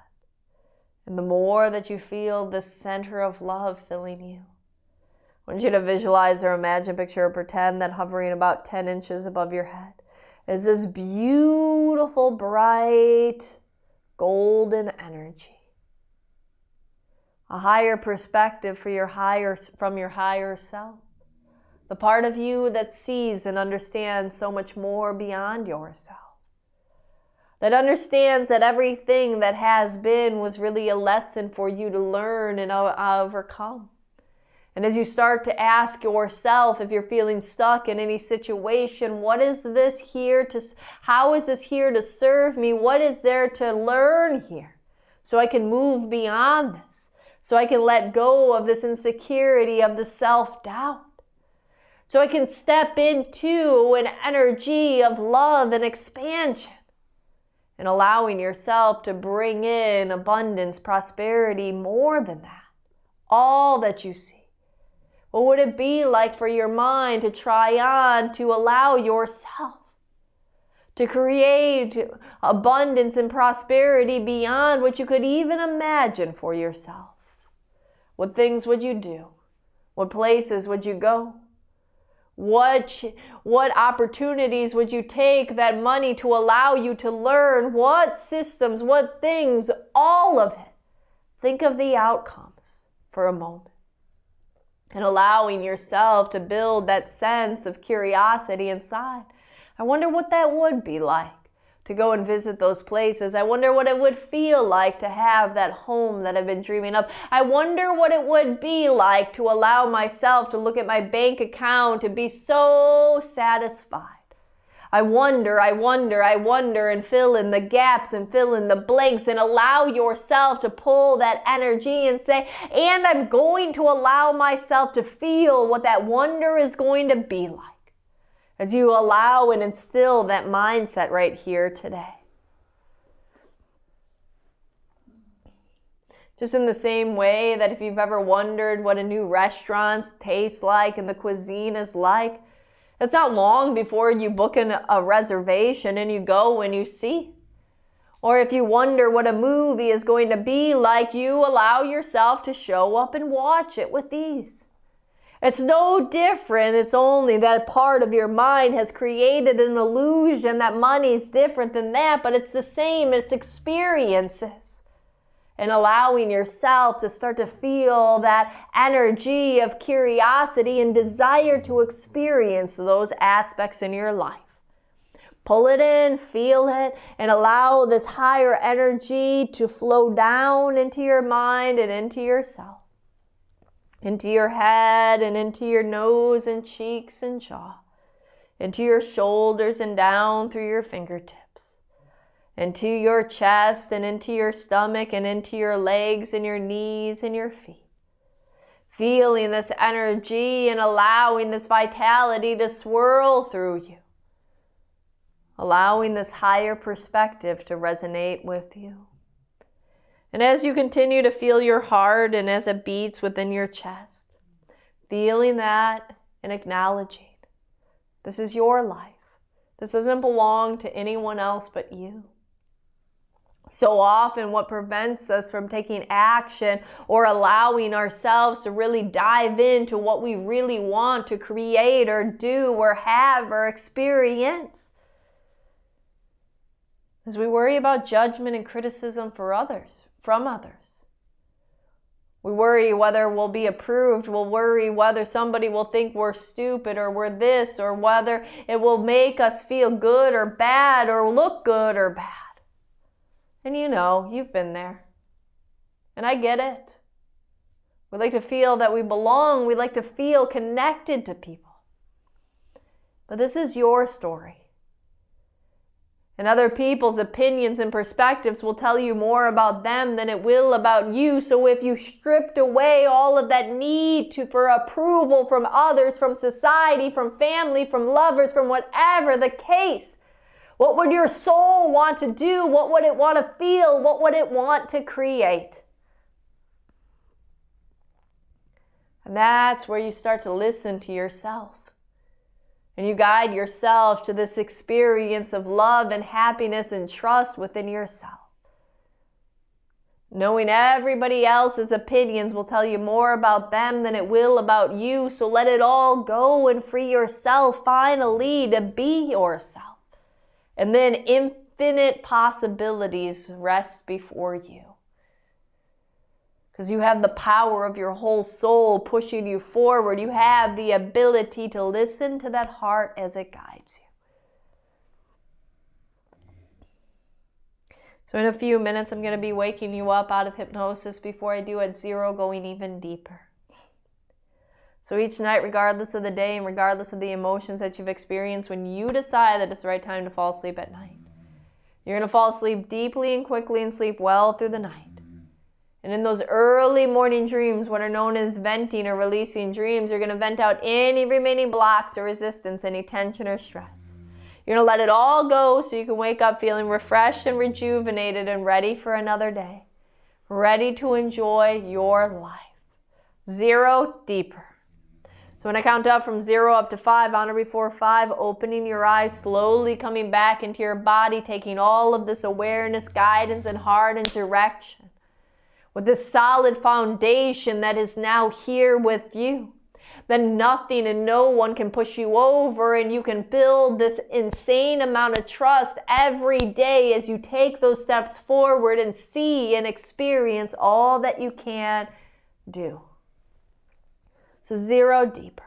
and the more that you feel this center of love filling you, I want you to visualize or imagine, picture, or pretend that hovering about 10 inches above your head is this beautiful, bright, golden energy. A higher perspective from your higher self. The part of you that sees and understands so much more beyond yourself. That understands that everything that has been was really a lesson for you to learn and overcome. And as you start to ask yourself, if you're feeling stuck in any situation, how is this here to serve me? What is there to learn here? So I can move beyond this. So I can let go of this insecurity, of the self-doubt. So I can step into an energy of love and expansion, and allowing yourself to bring in abundance, prosperity, more than that. All that you see. What would it be like for your mind to try on to allow yourself to create abundance and prosperity beyond what you could even imagine for yourself? What things would you do? What places would you go? What opportunities would you take that money to allow you to learn? What systems, what things, all of it. Think of the outcomes for a moment. And allowing yourself to build that sense of curiosity inside. I wonder what that would be like to go and visit those places. I wonder what it would feel like to have that home that I've been dreaming of. I wonder what it would be like to allow myself to look at my bank account and be so satisfied. I wonder, and fill in the gaps and fill in the blanks and allow yourself to pull that energy and say, and I'm going to allow myself to feel what that wonder is going to be like. As you allow and instill that mindset right here today. Just in the same way that if you've ever wondered what a new restaurant tastes like and the cuisine is like, it's not long before you book a reservation and you go and you see. Or if you wonder what a movie is going to be like, you allow yourself to show up and watch it with ease. It's no different. It's only that part of your mind has created an illusion that money's different than that, but it's the same. It's experiences. And allowing yourself to start to feel that energy of curiosity and desire to experience those aspects in your life. Pull it in, feel it, and allow this higher energy to flow down into your mind and into yourself. Into your head and into your nose and cheeks and jaw, into your shoulders and down through your fingertips, into your chest and into your stomach and into your legs and your knees and your feet. Feeling this energy and allowing this vitality to swirl through you. Allowing this higher perspective to resonate with you. And as you continue to feel your heart and as it beats within your chest, feeling that and acknowledging this is your life. This doesn't belong to anyone else but you. So often what prevents us from taking action or allowing ourselves to really dive into what we really want to create or do or have or experience is we worry about judgment and criticism from others. We worry whether we'll be approved. We'll worry whether somebody will think we're stupid or we're this, or whether it will make us feel good or bad or look good or bad. And you know, you've been there. And I get it. We like to feel that we belong. We like to feel connected to people. But this is your story. And other people's opinions and perspectives will tell you more about them than it will about you. So if you stripped away all of that need for approval from others, from society, from family, from lovers, from whatever the case, what would your soul want to do? What would it want to feel? What would it want to create? And that's where you start to listen to yourself. And you guide yourself to this experience of love and happiness and trust within yourself. Knowing everybody else's opinions will tell you more about them than it will about you. So let it all go and free yourself finally to be yourself. And then infinite possibilities rest before you. Because you have the power of your whole soul pushing you forward. You have the ability to listen to that heart as it guides you. So in a few minutes, I'm going to be waking you up out of hypnosis. Before I do at 0, going even deeper. So each night, regardless of the day and regardless of the emotions that you've experienced, when you decide that it's the right time to fall asleep at night, you're going to fall asleep deeply and quickly and sleep well through the night. And in those early morning dreams, what are known as venting or releasing dreams, you're going to vent out any remaining blocks or resistance, any tension or stress. You're going to let it all go so you can wake up feeling refreshed and rejuvenated and ready for another day. Ready to enjoy your life. 0, deeper. So when I count up from 0 up to 5, on or before 5, opening your eyes, slowly coming back into your body, taking all of this awareness, guidance, and heart and direction. With this solid foundation that is now here with you. Then nothing and no one can push you over, and you can build this insane amount of trust every day as you take those steps forward and see and experience all that you can do. So 0, deeper.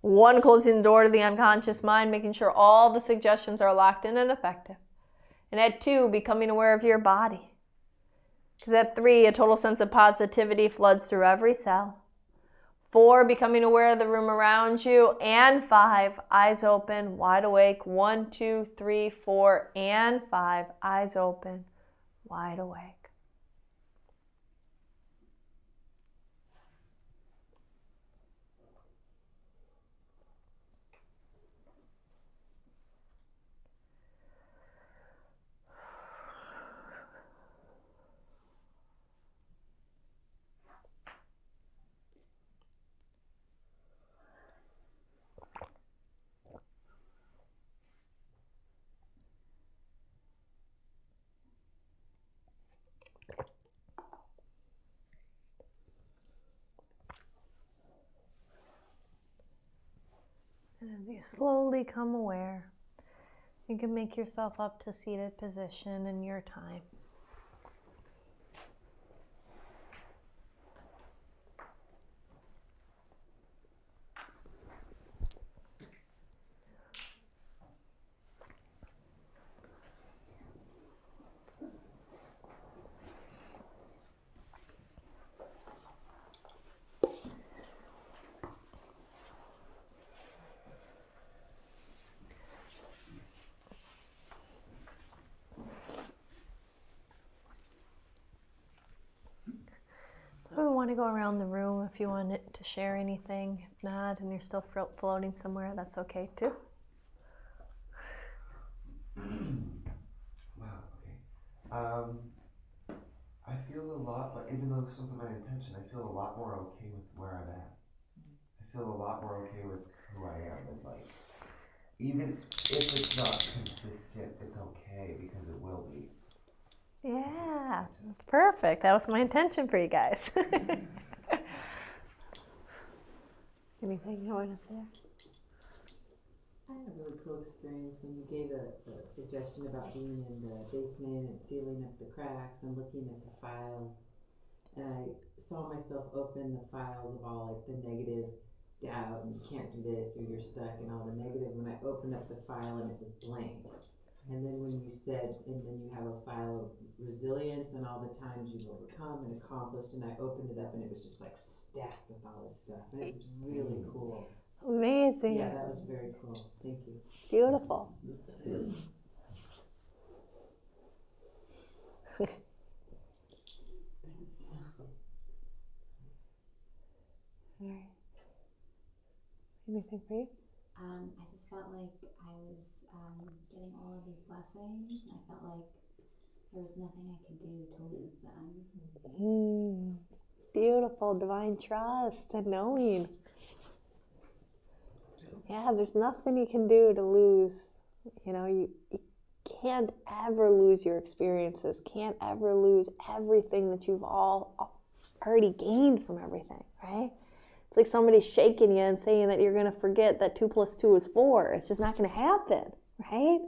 1, closing the door to the unconscious mind, making sure all the suggestions are locked in and effective. And at 2, becoming aware of your body. Because at 3, a total sense of positivity floods through every cell. 4, becoming aware of the room around you. And 5, eyes open, wide awake. 1, 2, 3, 4, and 5, eyes open, wide awake. And as you slowly come aware, you can make yourself up to seated position in your time. So we want to go around the room if you want it to share anything. If not, and you're still floating somewhere, that's okay too. Wow, okay. I feel a lot, like, even though this wasn't my intention, I feel a lot more okay with where I'm at. I feel a lot more okay with who I am, and like, even if it's not consistent, it's okay because it will be. Yeah, that's perfect. That was my intention for you guys. Anything you want to say? I had a really cool experience when you gave a suggestion about being in the basement and sealing up the cracks and looking at the files. And I saw myself open the files of all like the negative doubt and you can't do this or you're stuck and all the negative. When I opened up the file and it was blank. And then when you said, and then you have a file of resilience and all the times you've overcome and accomplished, and I opened it up and it was just like stacked with all this stuff. And it was really cool. Amazing. Yeah, that was very cool. Thank you. Beautiful. All right. Anything for you? I just felt like I was getting all of these blessings, and I felt like there was nothing I could do to lose them. Beautiful, divine trust and knowing. Yeah, there's nothing you can do to lose. You know, you can't ever lose your experiences, can't ever lose everything that you've all already gained from everything, right? It's like somebody shaking you and saying that you're going to forget that 2 + 2 is 4. It's just not going to happen, right?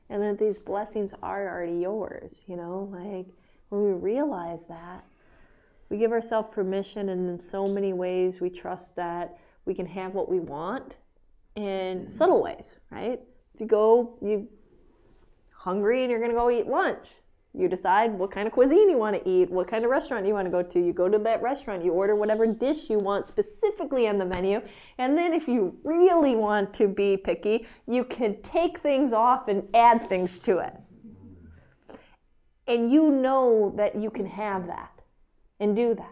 And that these blessings are already yours, you know? Like, when we realize that, we give ourselves permission, and in so many ways we trust that we can have what we want in subtle ways, right? If you hungry and you're going to go eat lunch. You decide what kind of cuisine you want to eat, what kind of restaurant you want to go to. You go to that restaurant, you order whatever dish you want specifically on the menu. And then if you really want to be picky, you can take things off and add things to it. And you know that you can have that and do that.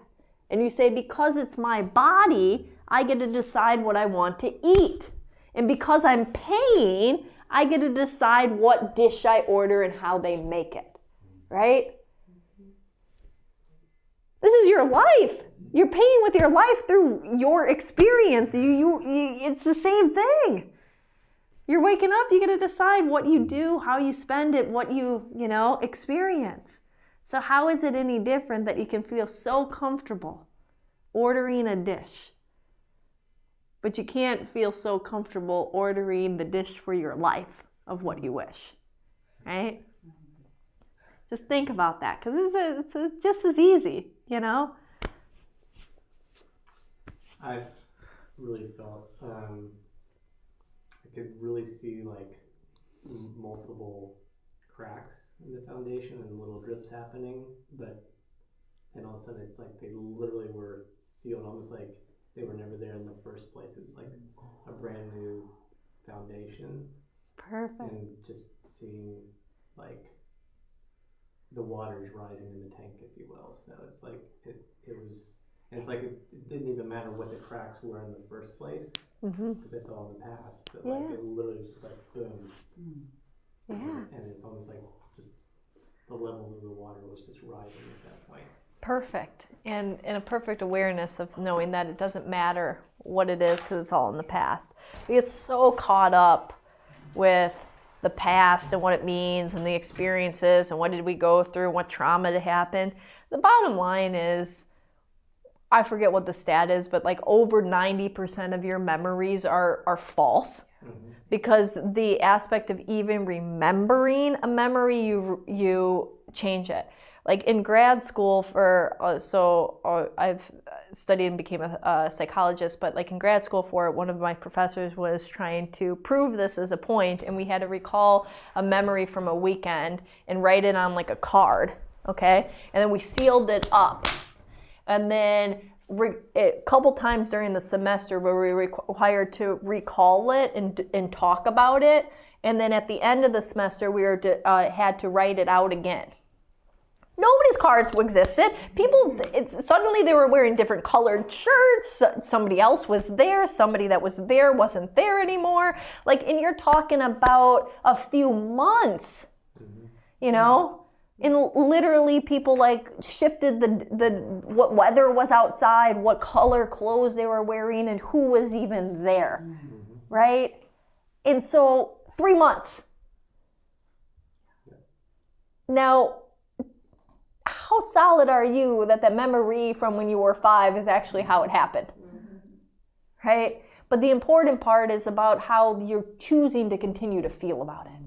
And you say, because it's my body, I get to decide what I want to eat. And because I'm paying, I get to decide what dish I order and how they make it. Right? This is your life. You're paying with your life through your experience. It's the same thing. You're waking up, you get to decide what you do, how you spend it, what you experience. So how is it any different that you can feel so comfortable ordering a dish, but you can't feel so comfortable ordering the dish for your life of what you wish, right? Just think about that, because it's just as easy, you know? I've really felt, I could really see like multiple cracks in the foundation and little drips happening, but then all of a sudden it's like they literally were sealed, almost like they were never there in the first place. It was like a brand new foundation. Perfect. And just seeing like the water's rising in the tank, if you will. So it's like it was, and it's like it didn't even matter what the cracks were in the first place, because it's all in the past. But like it literally was just like boom. Yeah. And it's almost like just the levels of the water was just rising at that point. Perfect. And a perfect awareness of knowing that it doesn't matter what it is because it's all in the past. We get so caught up with the past and what it means and the experiences and what did we go through, what trauma happened. The bottom line is, I forget what the stat is, but like over 90% of your memories are false. Because the aspect of even remembering a memory, you change it. Like in grad school I've studied and became a psychologist, but like in grad school one of my professors was trying to prove this as a point, and we had to recall a memory from a weekend and write it on like a card, okay? And then we sealed it up. And then a couple times during the semester where we were required to recall it and talk about it, and then at the end of the semester we had to write it out again. Nobody's cards existed. People, suddenly they were wearing different colored shirts. Somebody else was there. Somebody that was there wasn't there anymore. Like, and you're talking about a few months, you know? And literally people like shifted what weather was outside, what color clothes they were wearing, and who was even there, right? And so 3 months. Now, how solid are you that the memory from when you were 5 is actually how it happened, right? But the important part is about how you're choosing to continue to feel about it,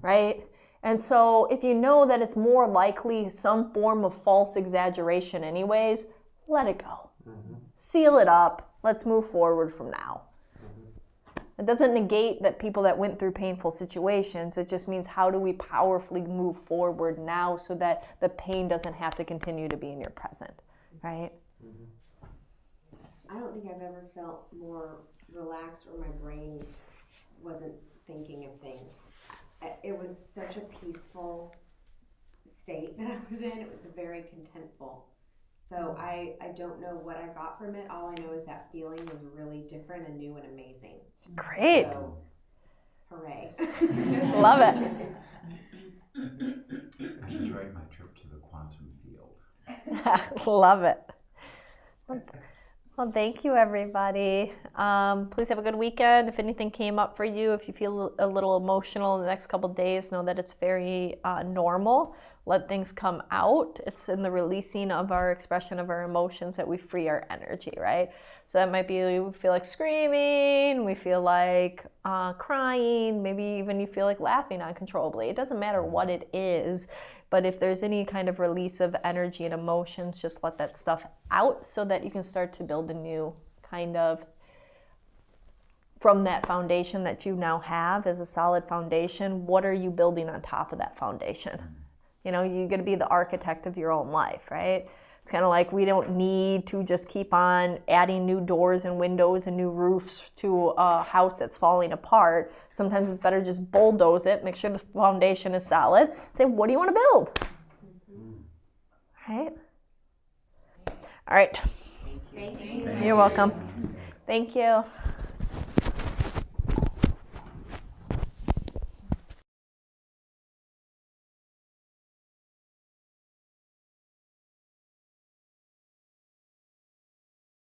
right? And so if you know that it's more likely some form of false exaggeration anyways, let it go. Seal it up. Let's move forward from now. It doesn't negate that people that went through painful situations. It just means how do we powerfully move forward now so that the pain doesn't have to continue to be in your present, right? I don't think I've ever felt more relaxed or my brain wasn't thinking of things. It was such a peaceful state that I was in. It was very contentful. So I don't know what I got from it. All I know is that feeling was really different and new and amazing. Great. So, hooray. Love it. I enjoyed my trip to the quantum field. Love it. Well, thank you, everybody. Please have a good weekend. If anything came up for you, if you feel a little emotional in the next couple of days, know that it's very normal. Let things come out. It's in the releasing of our expression of our emotions that we free our energy, right? So that might be we feel like screaming, we feel like crying, maybe even you feel like laughing uncontrollably. It doesn't matter what it is, but if there's any kind of release of energy and emotions, just let that stuff out so that you can start to build a new kind of, from that foundation that you now have as a solid foundation, what are you building on top of that foundation? You know, you're going to be the architect of your own life, right? It's kind of like we don't need to just keep on adding new doors and windows and new roofs to a house that's falling apart. Sometimes it's better just bulldoze it, make sure the foundation is solid. Say, what do you want to build? Right? All right. Thank you. You're welcome. Thank you.